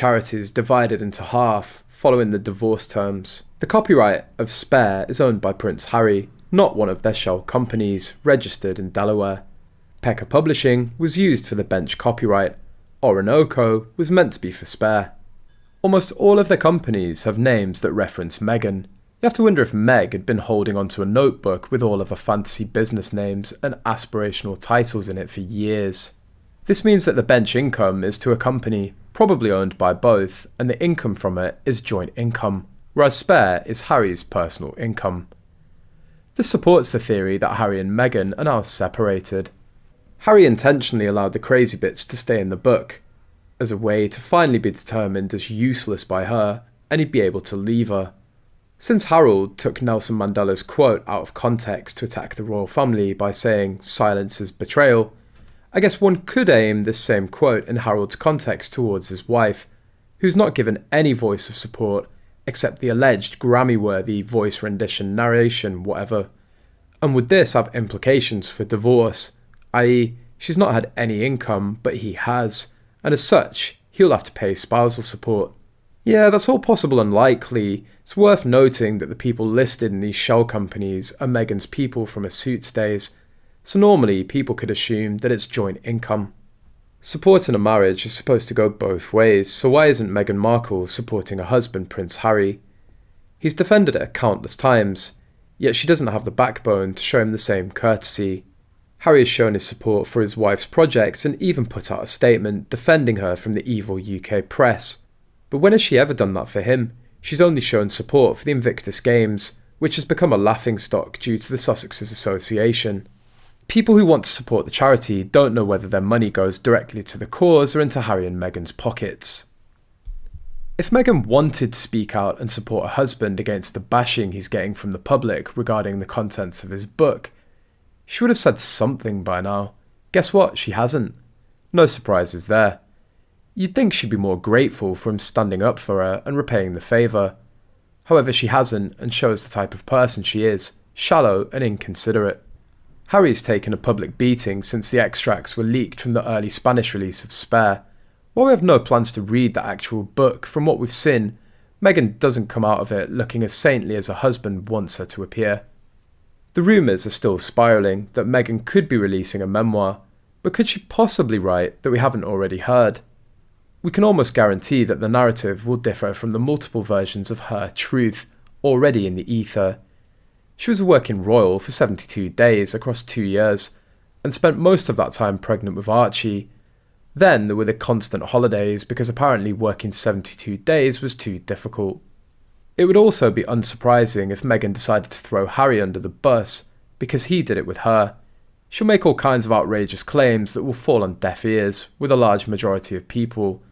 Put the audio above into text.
Charities divided into half following the divorce terms. The copyright of Spare is owned by Prince Harry, not one of their shell companies registered in Delaware. Pekka Publishing was used for the bench copyright. Orinoco was meant to be for Spare. Almost all of their companies have names that reference Meghan. You have to wonder if Meg had been holding onto a notebook with all of her fantasy business names and aspirational titles in it for years. This means that the bench income is to a company, probably owned by both, and the income from it is joint income, whereas Spare is Harry's personal income. This supports the theory that Harry and Meghan are now separated. Harry intentionally allowed the crazy bits to stay in the book, as a way to finally be determined as useless by her, and he'd be able to leave her. Since Harold took Nelson Mandela's quote out of context to attack the royal family by saying silence is betrayal, I guess one could aim this same quote in Harold's context towards his wife, who's not given any voice of support except the alleged Grammy-worthy voice rendition, narration, whatever. And would this have implications for divorce, i.e. she's not had any income but he has, and as such, he'll have to pay spousal support. Yeah, that's all possible and likely. It's worth noting that the people listed in these shell companies are Meghan's people from her Suits days, so normally people could assume that it's joint income. Supporting a marriage is supposed to go both ways, so why isn't Meghan Markle supporting her husband Prince Harry? He's defended it countless times, yet she doesn't have the backbone to show him the same courtesy. Harry has shown his support for his wife's projects and even put out a statement defending her from the evil UK press. But when has she ever done that for him? She's only shown support for the Invictus Games, which has become a laughingstock due to the Sussexes Association. People who want to support the charity don't know whether their money goes directly to the cause or into Harry and Meghan's pockets. If Meghan wanted to speak out and support her husband against the bashing he's getting from the public regarding the contents of his book, she would have said something by now. Guess what? She hasn't. No surprises there. You'd think she'd be more grateful for him standing up for her and repaying the favour. However, she hasn't, and shows the type of person she is, shallow and inconsiderate. Harry's taken a public beating since the extracts were leaked from the early Spanish release of Spare. While we have no plans to read the actual book, from what we've seen, Meghan doesn't come out of it looking as saintly as her husband wants her to appear. The rumours are still spiralling that Meghan could be releasing a memoir, but could she possibly write that we haven't already heard? We can almost guarantee that the narrative will differ from the multiple versions of her truth already in the ether. She was a working royal for 72 days across 2 years, and spent most of that time pregnant with Archie. Then there were the constant holidays because apparently working 72 days was too difficult. It would also be unsurprising if Meghan decided to throw Harry under the bus, because he did it with her. She'll make all kinds of outrageous claims that will fall on deaf ears with a large majority of people,